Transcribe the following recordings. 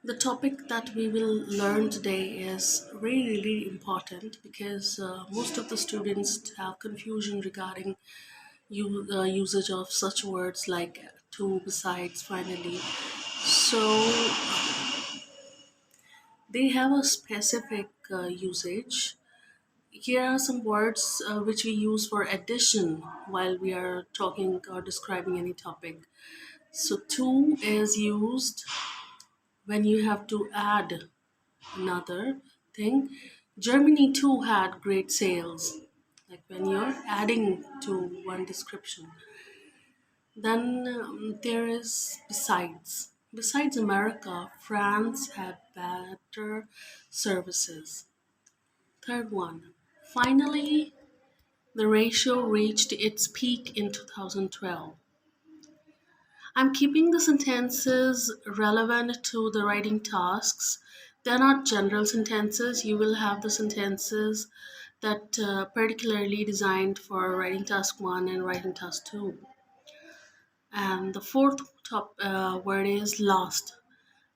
The topic that we will learn today is really, really important because most of the students have confusion regarding usage of such words like to, besides, finally. So they have a specific usage. Here are some words which we use for addition while we are talking or describing any topic. So to is used when you have to add another thing. Germany too had great sales, like when you're adding to one description. Then there is besides. Besides America, France had better services. Third one. Finally, the ratio reached its peak in 2012. I'm keeping the sentences relevant to the writing tasks. They're not general sentences. You will have the sentences that particularly designed for writing task 1 and writing task 2. And the fourth top word is last.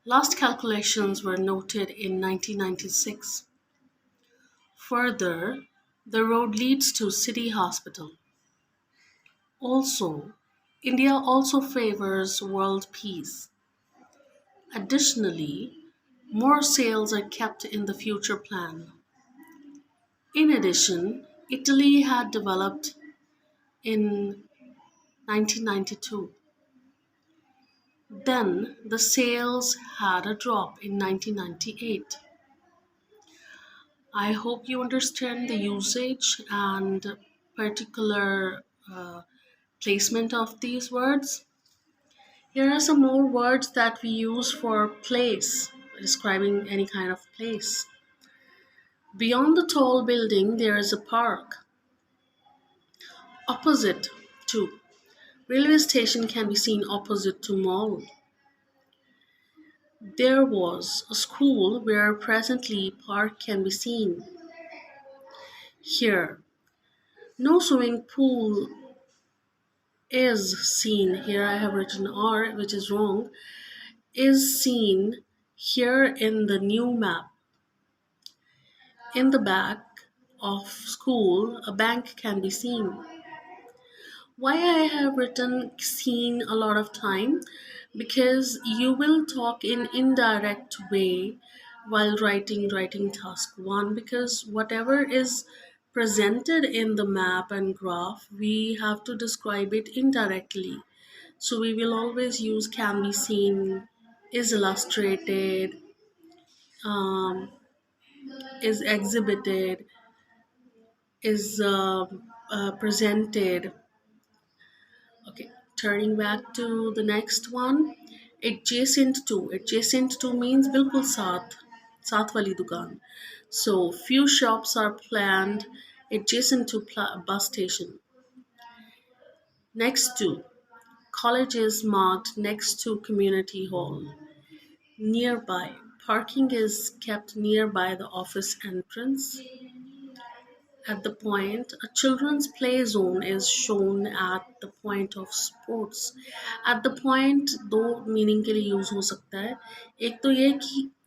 Last calculations were noted in 1996. Further, the road leads to City Hospital. Also, India also favors world peace. Additionally, more sales are kept in the future plan. In addition, Italy had developed in 1992. Then the sales had a drop in 1998. I hope you understand the usage and particular placement of these words. Here are some more words that we use for place, describing any kind of place. Beyond the tall building, there is a park. Opposite to. Railway station can be seen opposite to mall. There was a school where presently park can be seen. Here, no swimming pool is seen. Here I have written R, which is wrong. Is seen here in the new map. In the back of school, a bank can be seen. Why I have written seen a lot of time? Because you will talk in indirect way while writing task 1, because whatever is presented in the map and graph, we have to describe it indirectly. So we will always use can be seen, is illustrated, um, is exhibited, is presented. Okay, turning back to the next one. Adjacent to means बिल्कुल साथ वाली दुकान. So few shops are planned adjacent to bus station. Next to, college is marked next to community hall. Nearby, parking is kept nearby the office entrance. At the point, a children's play zone is shown at the point of sports. At the point दो meaning के लिए use हो सकता है. एक तो ये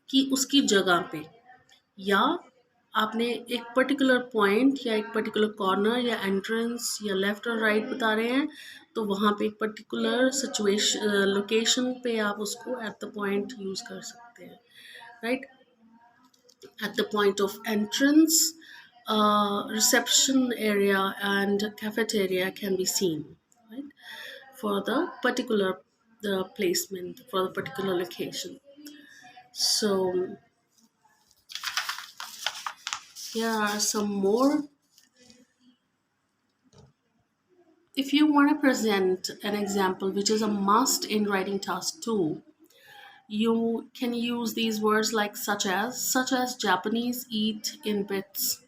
कि उसकी जगह पे, या आपने एक पर्टिकुलर पॉइंट या एक पर्टिकुलर कॉर्नर या एंट्रेंस या लेफ्ट और राइट बता रहे हैं, तो वहाँ पे एक पर्टिकुलर सिचुएशन लोकेशन पे आप उसको एट द पॉइंट यूज़ कर सकते हैं, right. At the point of entrance, reception area and cafeteria can be seen, right, for the particular the placement for the particular location. So here are some more. If you want to present an example which is a must in writing task 2, you can use these words like such as Japanese eat in bits.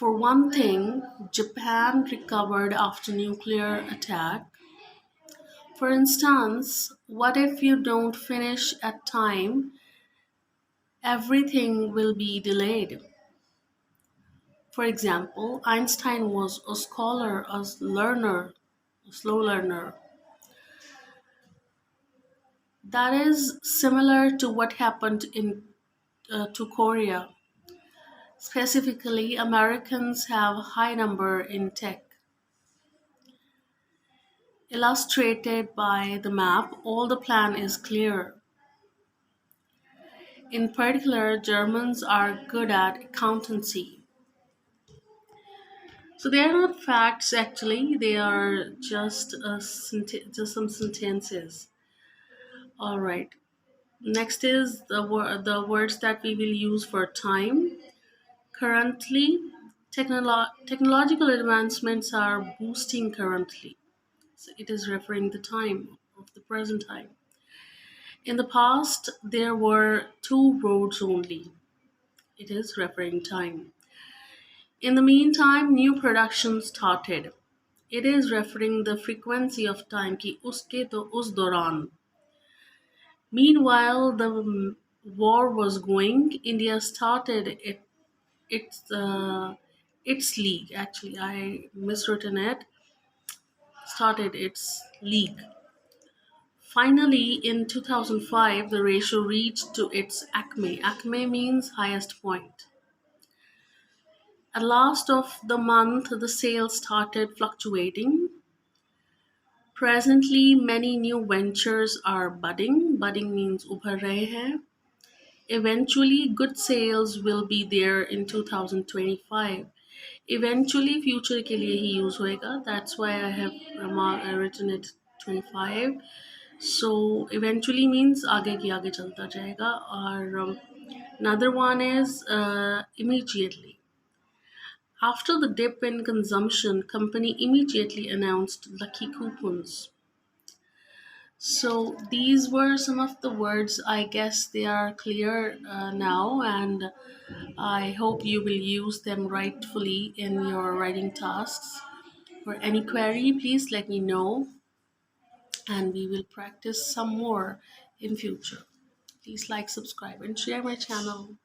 For one thing, Japan recovered after nuclear attack. For instance, what if you don't finish at time? Everything will be delayed. For example, Einstein was a scholar, a slow learner. That is similar to what happened in to Korea. Specifically, Americans have a high number in tech. Illustrated by the map, all the plan is clear. In particular, Germans are good at accountancy. So they are not facts actually; they are just just some sentences. All right. Next is the words that we will use for time. Currently, technological advancements are boosting currently. So it is referring the time of the present time. In the past, there were two roads only. It is referring time. In the meantime, new production started. It is referring the frequency of time कि उसके तो उस दौरान. Meanwhile, the war was going. India started its league. Actually, I miswritten it. Started its league. Finally, in 2005, the ratio reached to its acme. Acme means highest point. At last of the month, the sales started fluctuating. Presently, many new ventures are budding. Budding means ubhar rahe hain. Eventually, good sales will be there in 2025. Eventually, future के लिए ही use होएगा. That's why I have written it 25. So eventually means आगे की आगे चलता जाएगा. और another one is immediately. After the dip in consumption, company immediately announced lucky coupons. So these were some of the words. I guess they are clear now, and I hope you will use them rightfully in your writing tasks. For any query, please let me know, and we will practice some more in future. Please like, subscribe, and share my channel.